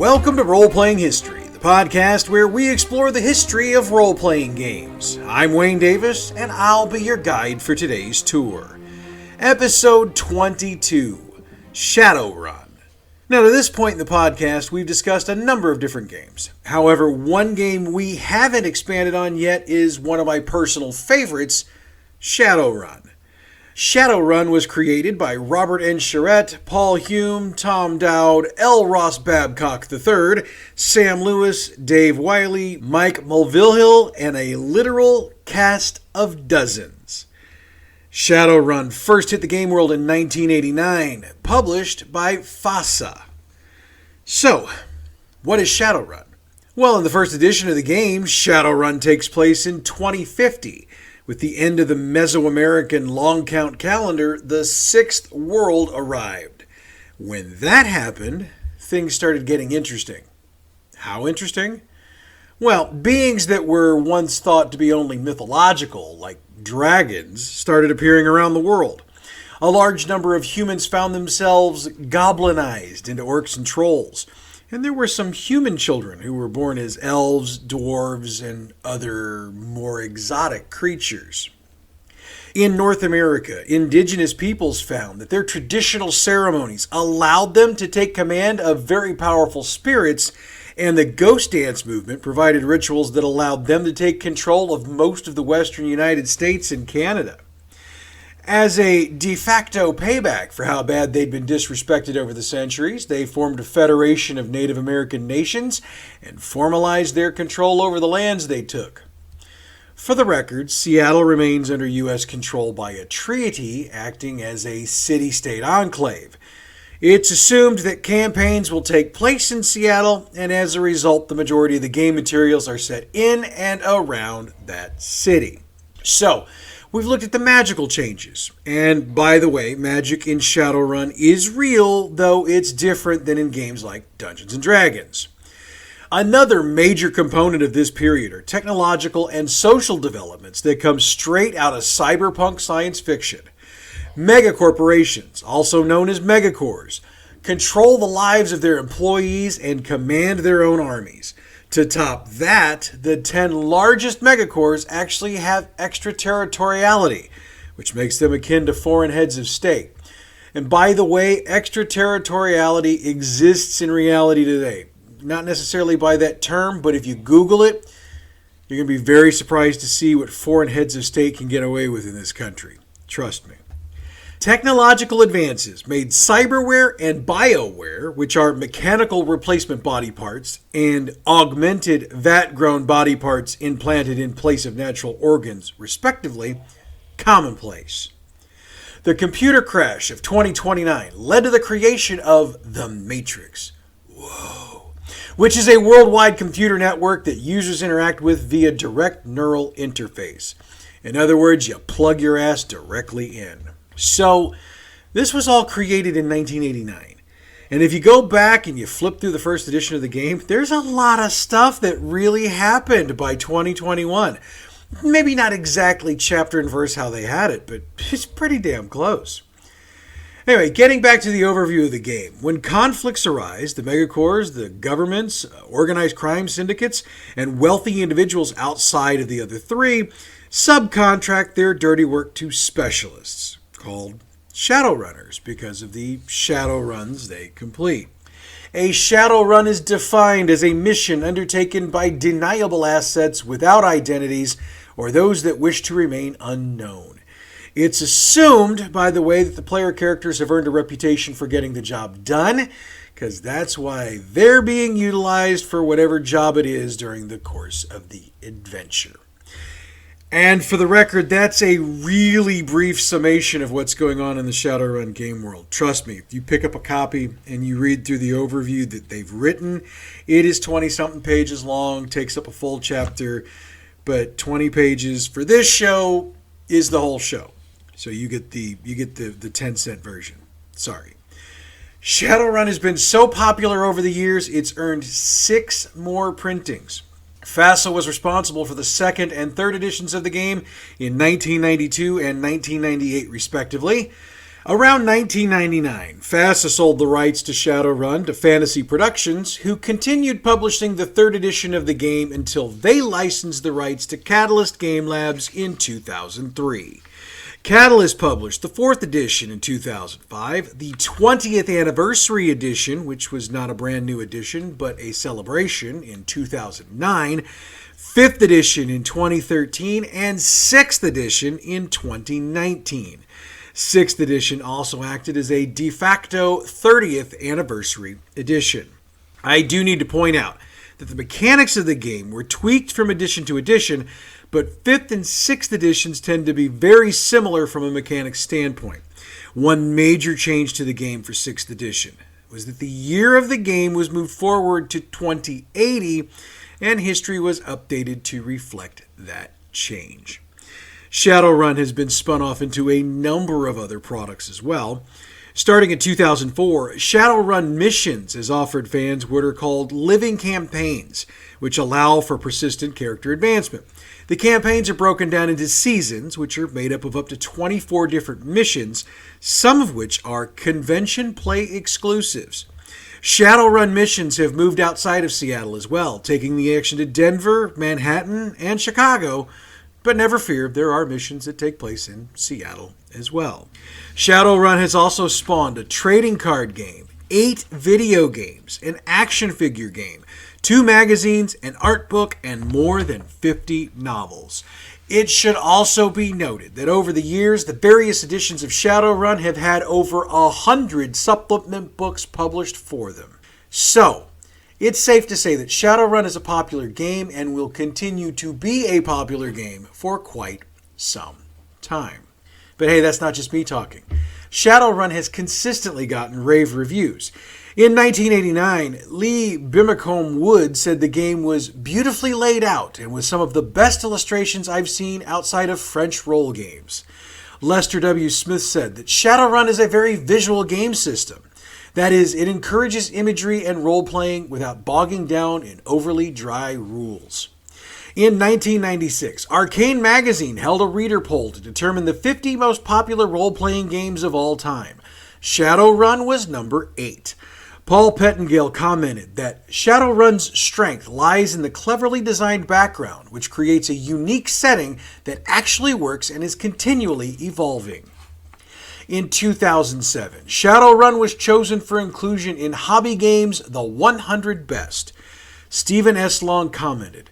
Welcome to Roleplaying History, the podcast where we explore the history of role-playing games. I'm Wayne Davis, and I'll be your guide for today's tour. Episode 22, Shadowrun. Now, to this point in the podcast, we've discussed a number of different games. However, one game we haven't expanded on yet is one of my personal favorites, Shadowrun. Shadowrun was created by Robert N. Charette, Paul Hume, Tom Dowd, L. Ross Babcock III, Sam Lewis, Dave Wiley, Mike Mulvihill, and a literal cast of dozens. Shadowrun first hit the game world in 1989, published by FASA. So, what is Shadowrun? Well, in the first edition of the game, Shadowrun takes place in 2050. With the end of the Mesoamerican long count calendar, the sixth world arrived. When that happened, things started getting interesting. How interesting? Well, beings that were once thought to be only mythological, like dragons, started appearing around the world. A large number of humans found themselves goblinized into orcs and trolls. And there were some human children who were born as elves, dwarves, and other more exotic creatures. In North America, indigenous peoples found that their traditional ceremonies allowed them to take command of very powerful spirits, and the ghost dance movement provided rituals that allowed them to take control of most of the western United States and Canada. As a de facto payback for how bad they'd been disrespected over the centuries, they formed a federation of Native American nations and formalized their control over the lands they took. For the record, Seattle remains under U.S. control by a treaty acting as a city-state enclave. It's assumed that campaigns will take place in Seattle, and as a result, the majority of the game materials are set in and around that city. So, we've looked at the magical changes. And by the way, magic in Shadowrun is real, though it's different than in games like Dungeons & Dragons. Another major component of this period are technological and social developments that come straight out of cyberpunk science fiction. Megacorporations, also known as megacorps, control the lives of their employees and command their own armies. To top that, the 10 largest megacorps actually have extraterritoriality, which makes them akin to foreign heads of state. And by the way, extraterritoriality exists in reality today. Not necessarily by that term, but if you Google it, you're going to be very surprised to see what foreign heads of state can get away with in this country. Trust me. Technological advances made cyberware and bioware, which are mechanical replacement body parts, and augmented vat-grown body parts implanted in place of natural organs, respectively, commonplace. The computer crash of 2029 led to the creation of the Matrix. Whoa. Which is a worldwide computer network that users interact with via direct neural interface. In other words, you plug your ass directly in. So, this was all created in 1989. And if you go back and you flip through the first edition of the game, there's a lot of stuff that really happened by 2021. Maybe not exactly chapter and verse how they had it, but it's pretty damn close. Anyway, getting back to the overview of the game. When conflicts arise, the megacorps, the governments, organized crime syndicates, and wealthy individuals outside of the other three subcontract their dirty work to specialists, called Shadowrunners, because of the Shadowruns they complete. A Shadowrun is defined as a mission undertaken by deniable assets without identities or those that wish to remain unknown. It's assumed, by the way, that the player characters have earned a reputation for getting the job done, because that's why they're being utilized for whatever job it is during the course of the adventure. And for the record, that's a really brief summation of what's going on in the Shadowrun game world. Trust me, if you pick up a copy and you read through the overview that they've written, it is 20-something pages long, takes up a full chapter, but 20 pages for this show is the whole show. So you get the 10-cent version. Sorry. Shadowrun has been so popular over the years, it's earned 6 more printings. FASA was responsible for the second and third editions of the game in 1992 and 1998, respectively. Around 1999, FASA sold the rights to Shadowrun to Fantasy Productions, who continued publishing the third edition of the game until they licensed the rights to Catalyst Game Labs in 2003. Catalyst published the fourth edition in 2005, the 20th Anniversary Edition, which was not a brand new edition, but a celebration, in 2009, 5th edition in 2013, and 6th edition in 2019. 6th edition also acted as a de facto 30th Anniversary Edition. I do need to point out that the mechanics of the game were tweaked from edition to edition, but 5th and 6th editions tend to be very similar from a mechanics standpoint. One major change to the game for 6th edition was that the year of the game was moved forward to 2080, and history was updated to reflect that change. Shadowrun has been spun off into a number of other products as well. Starting in 2004, Shadowrun Missions has offered fans what are called living campaigns, which allow for persistent character advancement. The campaigns are broken down into seasons, which are made up of to 24 different missions, some of which are convention play exclusives. Shadowrun Missions have moved outside of Seattle as well, taking the action to Denver, Manhattan, and Chicago. But never fear, there are missions that take place in Seattle as well. Shadowrun has also spawned a trading card game, 8 video games, an action figure game, 2 magazines, an art book, and more than 50 novels. It should also be noted that over the years, the various editions of Shadowrun have had over 100 supplement books published for them. So, it's safe to say that Shadowrun is a popular game and will continue to be a popular game for quite some time. But hey, that's not just me talking. Shadowrun has consistently gotten rave reviews. In 1989, Lee Bimacombe Wood said the game was beautifully laid out and with some of the best illustrations I've seen outside of French role games. Lester W. Smith said that Shadowrun is a very visual game system. That is, it encourages imagery and role-playing without bogging down in overly dry rules. In 1996, Arcane Magazine held a reader poll to determine the 50 most popular role-playing games of all time. Shadowrun was number 8. Paul Pettingale commented that Shadowrun's strength lies in the cleverly designed background, which creates a unique setting that actually works and is continually evolving. In 2007, Shadowrun was chosen for inclusion in Hobby Games' The 100 Best. Stephen S. Long commented,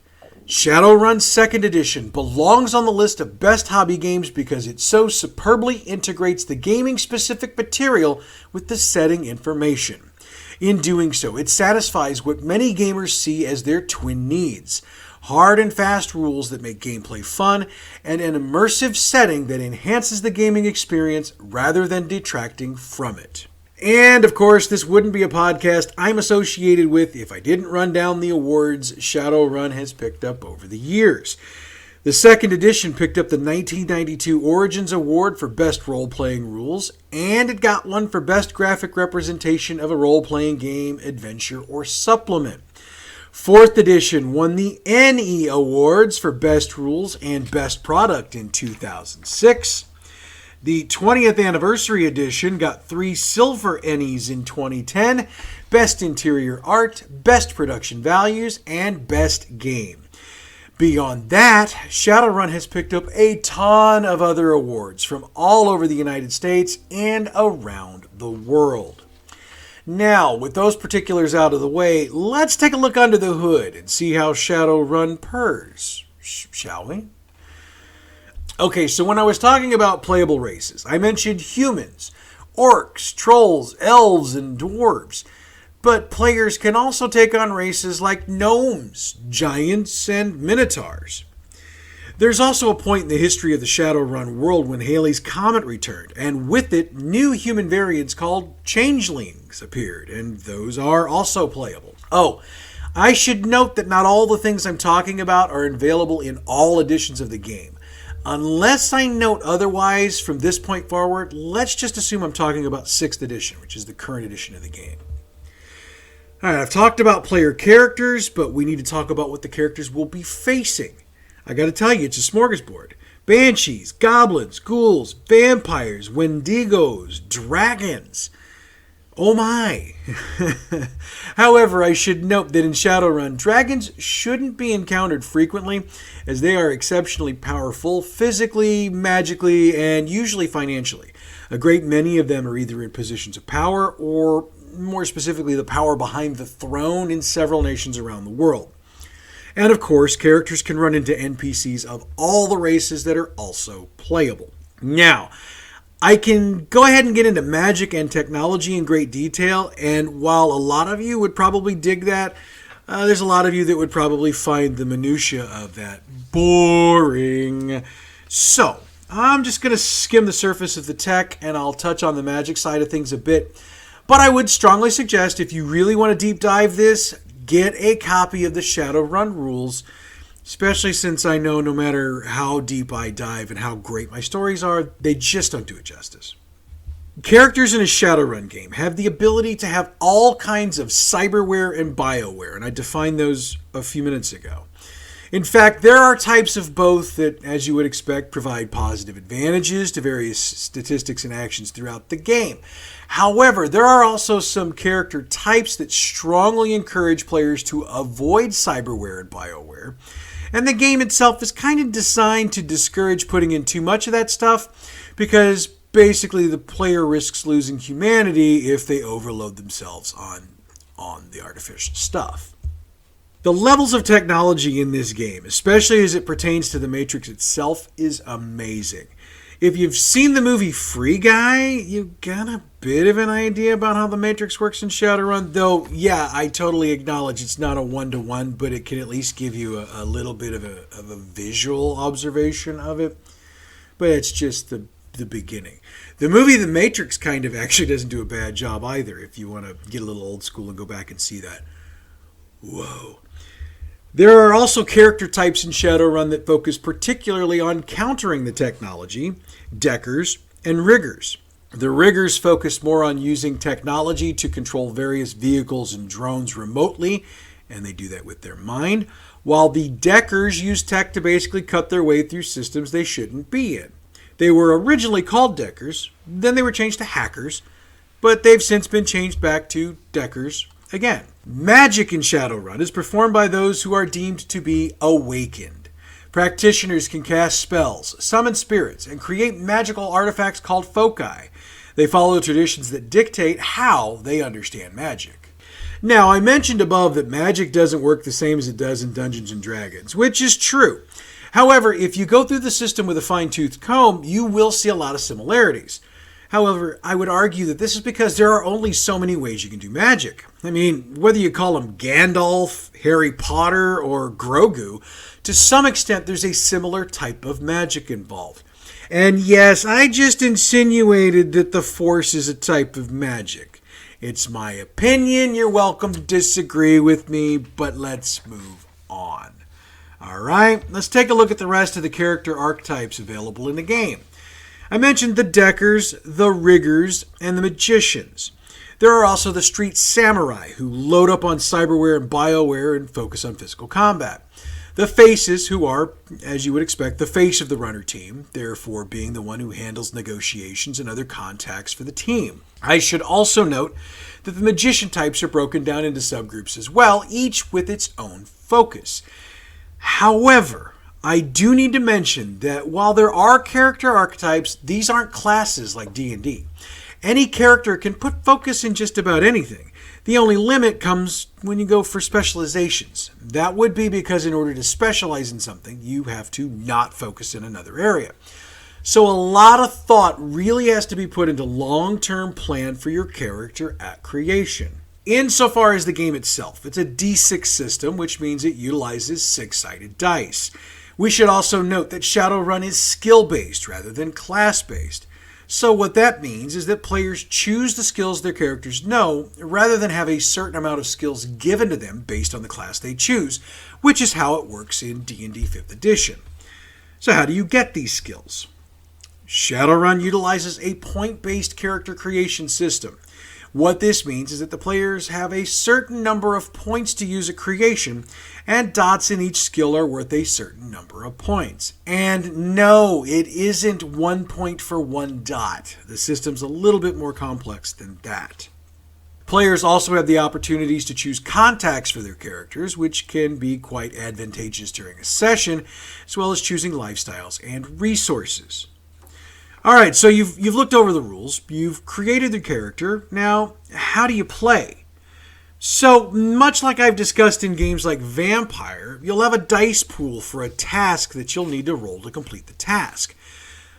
Shadowrun's 2nd edition belongs on the list of best hobby games because it so superbly integrates the gaming-specific material with the setting information. In doing so, it satisfies what many gamers see as their twin needs: hard and fast rules that make gameplay fun, and an immersive setting that enhances the gaming experience rather than detracting from it. And, of course, this wouldn't be a podcast I'm associated with if I didn't run down the awards Shadowrun has picked up over the years. The 2nd edition picked up the 1992 Origins Award for Best Role-Playing Rules, and it got one for Best Graphic Representation of a Role-Playing Game, Adventure, or Supplement. 4th edition won the NE Awards for Best Rules and Best Product in 2006. The 20th Anniversary Edition got 3 Silver NEs in 2010, Best Interior Art, Best Production Values, and Best Game. Beyond that, Shadowrun has picked up a ton of other awards from all over the United States and around the world. Now, with those particulars out of the way, let's take a look under the hood and see how Shadowrun purrs, shall we? Okay, so when I was talking about playable races, I mentioned humans, orcs, trolls, elves, and dwarves. But players can also take on races like gnomes, giants, and minotaurs. There's also a point in the history of the Shadowrun world when Halley's Comet returned, and with it, new human variants called changelings appeared, and those are also playable. Oh, I should note that not all the things I'm talking about are available in all editions of the game. Unless I note otherwise from this point forward, let's just assume I'm talking about 6th edition, which is the current edition of the game. Alright, I've talked about player characters, but we need to talk about what the characters will be facing. I gotta tell you, it's a smorgasbord. Banshees, goblins, ghouls, vampires, wendigos, dragons. Oh my! However, I should note that in Shadowrun, dragons shouldn't be encountered frequently, as they are exceptionally powerful physically, magically, and usually financially. A great many of them are either in positions of power or, more specifically, the power behind the throne in several nations around the world. And of course, characters can run into NPCs of all the races that are also playable. Now, I can go ahead and get into magic and technology in great detail, and while a lot of you would probably dig that, there's a lot of you that would probably find the minutia of that boring. So, I'm just going to skim the surface of the tech, and I'll touch on the magic side of things a bit. But I would strongly suggest, if you really want to deep dive this, get a copy of the Shadowrun rules, especially since I know no matter how deep I dive and how great my stories are, they just don't do it justice. Characters in a Shadowrun game have the ability to have all kinds of cyberware and bioware, and I defined those a few minutes ago. In fact, there are types of both that, as you would expect, provide positive advantages to various statistics and actions throughout the game. However, there are also some character types that strongly encourage players to avoid cyberware and bioware, and the game itself is kind of designed to discourage putting in too much of that stuff, because basically the player risks losing humanity if they overload themselves on the artificial stuff. The levels of technology in this game, especially as it pertains to the Matrix itself, is amazing. If you've seen the movie Free Guy, you got a bit of an idea about how the Matrix works in Shadowrun, though, yeah, I totally acknowledge it's not a one-to-one, but it can at least give you a little bit of a visual observation of it. But it's just the beginning. The movie The Matrix kind of actually doesn't do a bad job either, if you want to get a little old school and go back and see that. Whoa. There are also character types in Shadowrun that focus particularly on countering the technology: deckers and riggers. The riggers focus more on using technology to control various vehicles and drones remotely, and they do that with their mind, while the deckers use tech to basically cut their way through systems they shouldn't be in. They were originally called deckers, then they were changed to hackers, but they've since been changed back to deckers again. Magic in Shadowrun is performed by those who are deemed to be awakened. Practitioners can cast spells, summon spirits, and create magical artifacts called foci. They follow traditions that dictate how they understand magic. Now, I mentioned above that magic doesn't work the same as it does in Dungeons & Dragons, which is true. However, if you go through the system with a fine-toothed comb, you will see a lot of similarities. However, I would argue that this is because there are only so many ways you can do magic. I mean, whether you call them Gandalf, Harry Potter, or Grogu, to some extent there's a similar type of magic involved. And yes, I just insinuated that the Force is a type of magic. It's my opinion, you're welcome to disagree with me, but let's move on. Alright, let's take a look at the rest of the character archetypes available in the game. I mentioned the deckers, the riggers, and the magicians. There are also the street samurai, who load up on cyberware and bioware and focus on physical combat. The faces, who are, as you would expect, the face of the runner team, therefore being the one who handles negotiations and other contacts for the team. I should also note that the magician types are broken down into subgroups as well, each with its own focus. However, I do need to mention that while there are character archetypes, these aren't classes like D&D. Any character can put focus in just about anything. The only limit comes when you go for specializations. That would be because in order to specialize in something, you have to not focus in another area. So a lot of thought really has to be put into long-term plan for your character at creation. Insofar as the game itself, it's a D6 system, which means it utilizes 6-sided dice. We should also note that Shadowrun is skill-based rather than class-based. So what that means is that players choose the skills their characters know rather than have a certain amount of skills given to them based on the class they choose, which is how it works in D&D 5th edition. So how do you get these skills? Shadowrun utilizes a point-based character creation system. What this means is that the players have a certain number of points to use at creation, and dots in each skill are worth a certain number of points. And no, it isn't 1 point for 1 dot. The system's a little bit more complex than that. Players also have the opportunities to choose contacts for their characters, which can be quite advantageous during a session, as well as choosing lifestyles and resources. All right, so you've looked over the rules, you've created the character. Now, how do you play? So, much like I've discussed in games like Vampire, you'll have a dice pool for a task that you'll need to roll to complete the task.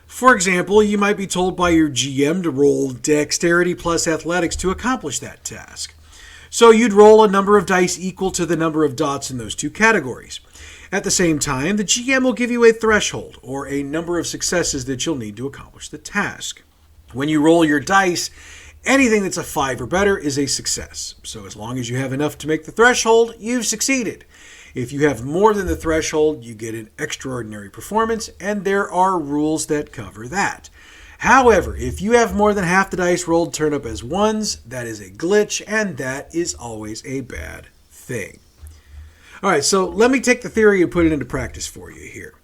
For example, you might be told by your GM to roll dexterity plus athletics to accomplish that task. So you'd roll a number of dice equal to the number of dots in those two categories. At the same time, the GM will give you a threshold, or a number of successes that you'll need to accomplish the task. When you roll your dice, anything that's a 5 or better is a success. So as long as you have enough to make the threshold, you've succeeded. If you have more than the threshold, you get an extraordinary performance, and there are rules that cover that. However, if you have more than half the dice rolled turn up as ones, that is a glitch, and that is always a bad thing. All right, so let me take the theory and put it into practice for you here.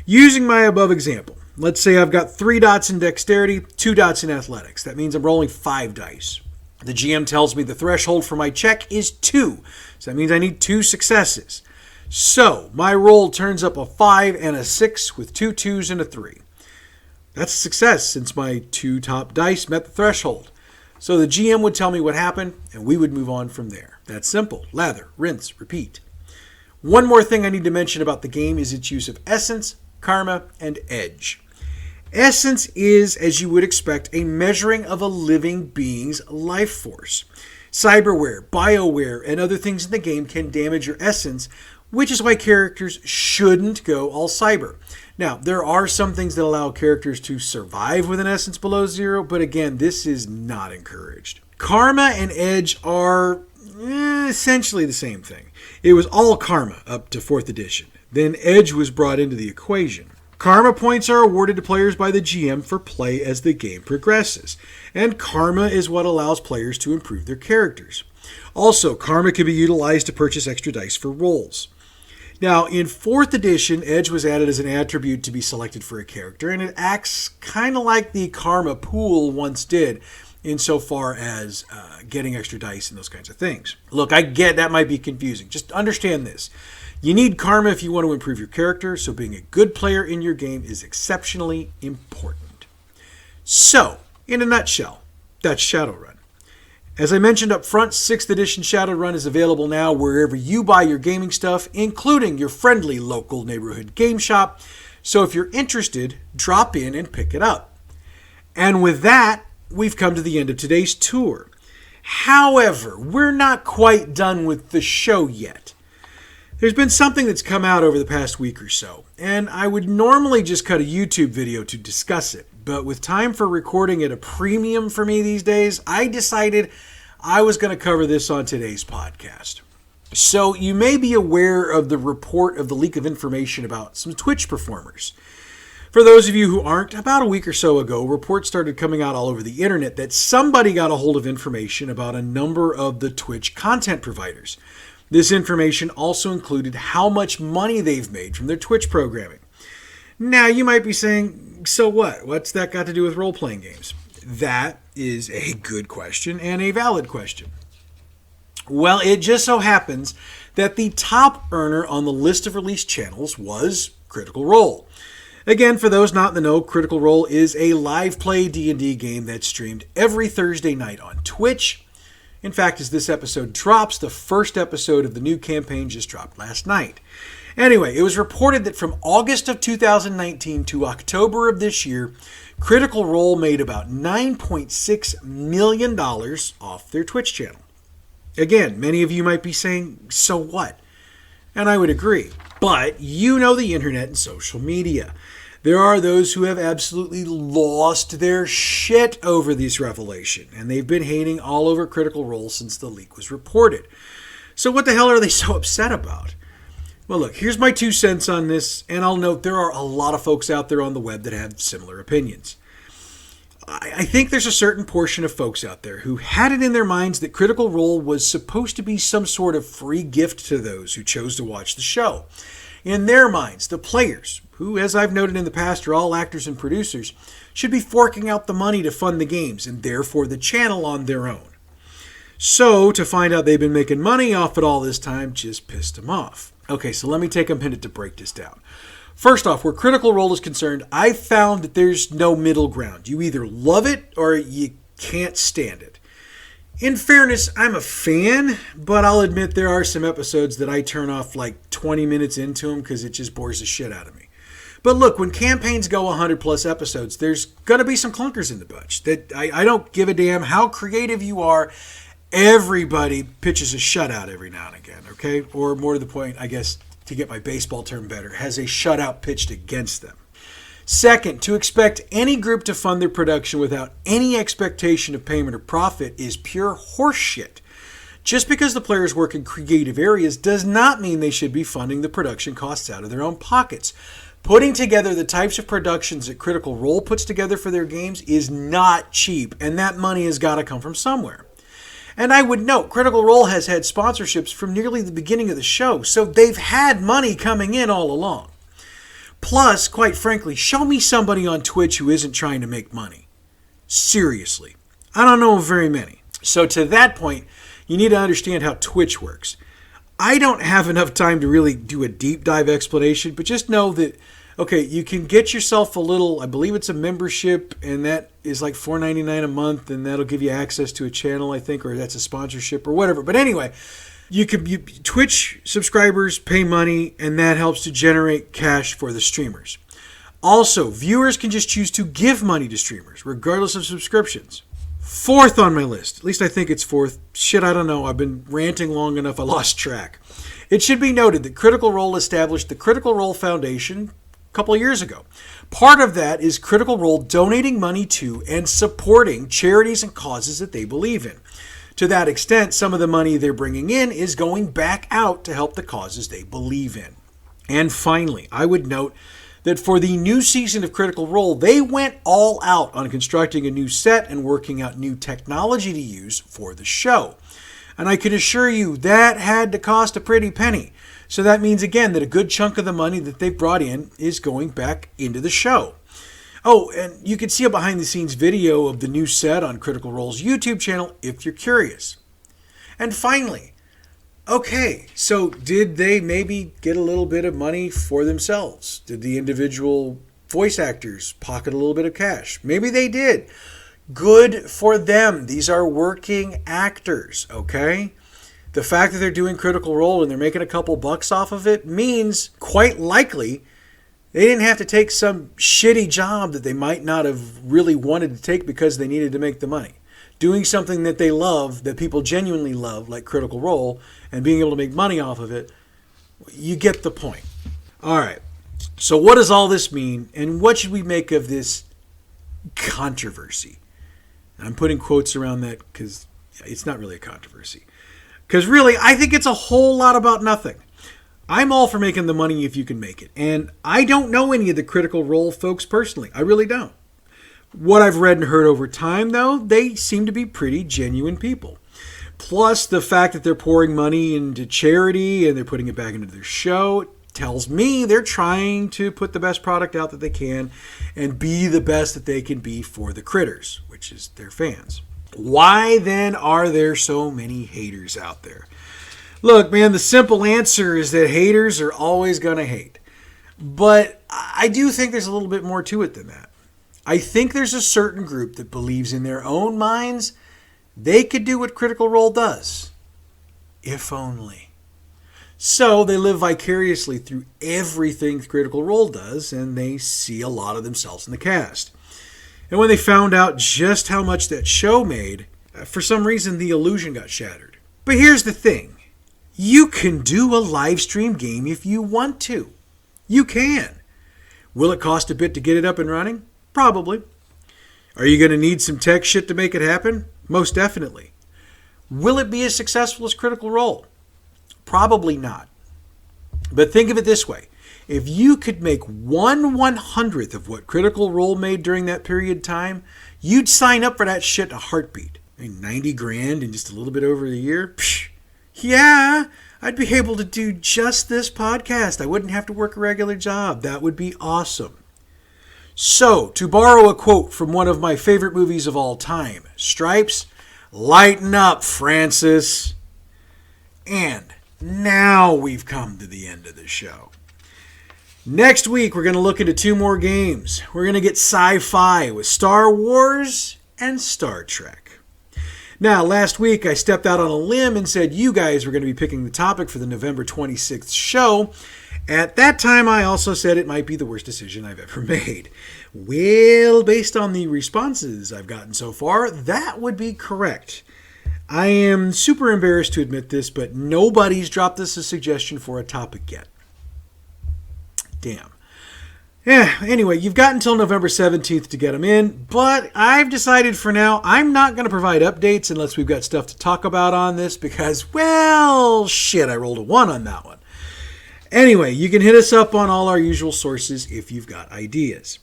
Using my above example, let's say I've got 3 dots in dexterity, 2 dots in athletics. That means I'm rolling 5 dice. The GM tells me the threshold for my check is 2, so that means I need 2 successes. So, my roll turns up a 5 and a 6 with 2 2s and a 3. That's a success since my 2 top dice met the threshold. So the GM would tell me what happened, and we would move on from there. That's simple. Lather, rinse, repeat. One more thing I need to mention about the game is its use of essence, karma, and edge. Essence is, as you would expect, a measuring of a living being's life force. Cyberware, bioware, and other things in the game can damage your essence, which is why characters shouldn't go all cyber. Now, there are some things that allow characters to survive with an essence below 0, but again, this is not encouraged. Karma and edge are essentially the same thing. It was all karma up to 4th edition. Then edge was brought into the equation. Karma points are awarded to players by the GM for play as the game progresses, and karma is what allows players to improve their characters. Also, karma can be utilized to purchase extra dice for rolls. Now, in 4th edition, edge was added as an attribute to be selected for a character, and it acts kind of like the karma pool once did, insofar as getting extra dice and those kinds of things. Look, I get that might be confusing. Just understand this. You need karma if you want to improve your character, so being a good player in your game is exceptionally important. So, in a nutshell, that's Shadowrun. As I mentioned up front, 6th edition Shadowrun is available now wherever you buy your gaming stuff, including your friendly local neighborhood game shop. So if you're interested, drop in and pick it up. And with that, we've come to the end of today's tour. However, we're not quite done with the show yet. There's been something that's come out over the past week or so, and I would normally just cut a YouTube video to discuss it, but with time for recording at a premium for me these days, I decided I was going to cover this on today's podcast. So you may be aware of the report of the leak of information about some Twitch performers. For those of you who aren't, about a week or so ago, reports started coming out all over the internet that somebody got a hold of information about a number of the Twitch content providers. This information also included how much money they've made from their Twitch programming. Now, you might be saying, so what? What's that got to do with role-playing games? That is a good question and a valid question. Well, it just so happens that the top earner on the list of released channels was Critical Role. Again, for those not in the know, Critical Role is a live play D&D game that's streamed every Thursday night on Twitch. In fact, as this episode drops, the first episode of the new campaign just dropped last night. Anyway, it was reported that from August of 2019 to October of this year, Critical Role made about $9.6 million off their Twitch channel. Again, many of you might be saying, so what? And I would agree. But you know the internet and social media. There are those who have absolutely lost their shit over this revelation, and they've been hating all over Critical Role since the leak was reported. So what the hell are they so upset about? Well, look, here's my 2 cents on this, and I'll note there are a lot of folks out there on the web that have similar opinions. I think there's a certain portion of folks out there who had it in their minds that Critical Role was supposed to be some sort of free gift to those who chose to watch the show. In their minds, the players, who, as I've noted in the past, are all actors and producers, should be forking out the money to fund the games and therefore the channel on their own. So, to find out they've been making money off it all this time just pissed them off. Okay, so let me take a minute to break this down. First off, where Critical Role is concerned, I've found that there's no middle ground. You either love it or you can't stand it. In fairness, I'm a fan, but I'll admit there are some episodes that I turn off like 20 minutes into them because it just bores the shit out of me. But look, when campaigns go 100 plus episodes, there's going to be some clunkers in the bunch. That I don't give a damn how creative you are. Everybody pitches a shutout every now and again, okay? Or more to the point, I guess, to get my baseball term better, has a shutout pitched against them. Second, to expect any group to fund their production without any expectation of payment or profit is pure horseshit. Just because the players work in creative areas does not mean they should be funding the production costs out of their own pockets. Putting together the types of productions that Critical Role puts together for their games is not cheap, and that money has got to come from somewhere. And I would note, Critical Role has had sponsorships from nearly the beginning of the show, so they've had money coming in all along. Plus, quite frankly, show me somebody on Twitch who isn't trying to make money. Seriously. I don't know of very many. So to that point, you need to understand how Twitch works. I don't have enough time to really do a deep dive explanation, but just know that, okay, you can get yourself a little, I believe it's a membership, and that is like $4.99 a month, and that'll give you access to a channel, I think, or that's a sponsorship or whatever. But anyway, Twitch subscribers pay money, and that helps to generate cash for the streamers. Also, viewers can just choose to give money to streamers, regardless of subscriptions. Fourth on my list, at least I think it's fourth. Shit, I don't know. I've been ranting long enough, I lost track. It should be noted that Critical Role established the Critical Role Foundation a couple of years ago. Part of that is Critical Role donating money to and supporting charities and causes that they believe in. To that extent, some of the money they're bringing in is going back out to help the causes they believe in. And finally, I would note that for the new season of Critical Role, they went all out on constructing a new set and working out new technology to use for the show. And I can assure you that had to cost a pretty penny. So that means, again, that a good chunk of the money that they brought in is going back into the show. Oh, and you can see a behind-the-scenes video of the new set on Critical Role's YouTube channel if you're curious. And finally, okay, so did they maybe get a little bit of money for themselves? Did the individual voice actors pocket a little bit of cash? Maybe they did. Good for them. These are working actors, okay? The fact that they're doing Critical Role and they're making a couple bucks off of it means quite likely they didn't have to take some shitty job that they might not have really wanted to take because they needed to make the money. Doing something that they love, that people genuinely love, like Critical Role, and being able to make money off of it, you get the point. All right, so what does all this mean, and what should we make of this controversy? And I'm putting quotes around that because it's not really a controversy. Because really, I think it's a whole lot about nothing. I'm all for making the money if you can make it. And I don't know any of the Critical Role folks personally. I really don't. What I've read and heard over time, though, they seem to be pretty genuine people. Plus, the fact that they're pouring money into charity and they're putting it back into their show tells me they're trying to put the best product out that they can and be the best that they can be for the critters, which is their fans. Why then are there so many haters out there? Look, man, the simple answer is that haters are always going to hate. But I do think there's a little bit more to it than that. I think there's a certain group that believes in their own minds they could do what Critical Role does. If only. So they live vicariously through everything Critical Role does, and they see a lot of themselves in the cast. And when they found out just how much that show made, for some reason the illusion got shattered. But here's the thing. You can do a live stream game if you want to. You can. Will it cost a bit to get it up and running? Probably. Are you going to need some tech shit to make it happen? Most definitely. Will it be as successful as Critical Role? Probably not. But think of it this way. If you could make 1/100th of what Critical Role made during that period of time, you'd sign up for that shit in a heartbeat. I mean, 90 grand in just a little bit over the year? Psh, yeah, I'd be able to do just this podcast. I wouldn't have to work a regular job. That would be awesome. So, to borrow a quote from one of my favorite movies of all time, Stripes, lighten up, Francis. And now we've come to the end of the show. Next week, we're going to look into 2 more games. We're going to get sci-fi with Star Wars and Star Trek. Now, last week, I stepped out on a limb and said you guys were going to be picking the topic for the November 26th show. At that time, I also said it might be the worst decision I've ever made. Well, based on the responses I've gotten so far, that would be correct. I am super embarrassed to admit this, but nobody's dropped us a suggestion for a topic yet. Damn. Yeah, anyway, you've got until November 17th to get them in, but I've decided for now I'm not going to provide updates unless we've got stuff to talk about on this because, well, shit, I rolled a 1 on that one. Anyway, you can hit us up on all our usual sources if you've got ideas.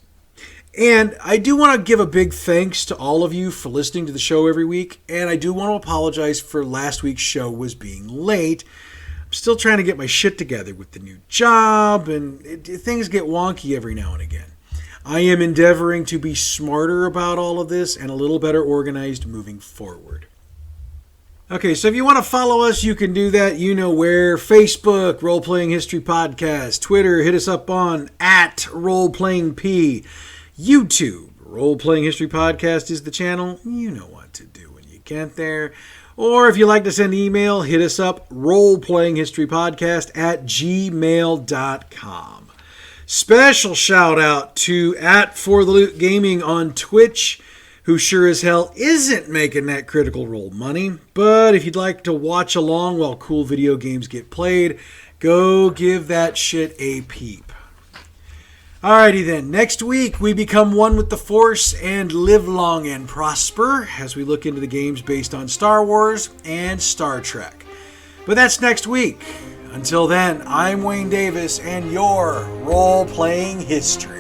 And I do want to give a big thanks to all of you for listening to the show every week, and I do want to apologize for last week's show was being late. I'm still trying to get my shit together with the new job, and things get wonky every now and again. I am endeavoring to be smarter about all of this and a little better organized moving forward. Okay, so if you want to follow us, you can do that. You know where. Facebook, Roleplaying History Podcast. Twitter, hit us up on @RoleplayingP. YouTube, Roleplaying History Podcast is the channel. You know what to do when you get there. Or if you like to send email, hit us up, roleplayinghistorypodcast@gmail.com. Special shout out to @ForTheLoot Gaming on Twitch, who sure as hell isn't making that Critical Role money. But if you'd like to watch along while cool video games get played, go give that shit a peep. Alrighty then, next week we become one with the Force and live long and prosper as we look into the games based on Star Wars and Star Trek. But that's next week. Until then, I'm Wayne Davis and your Role-Playing History.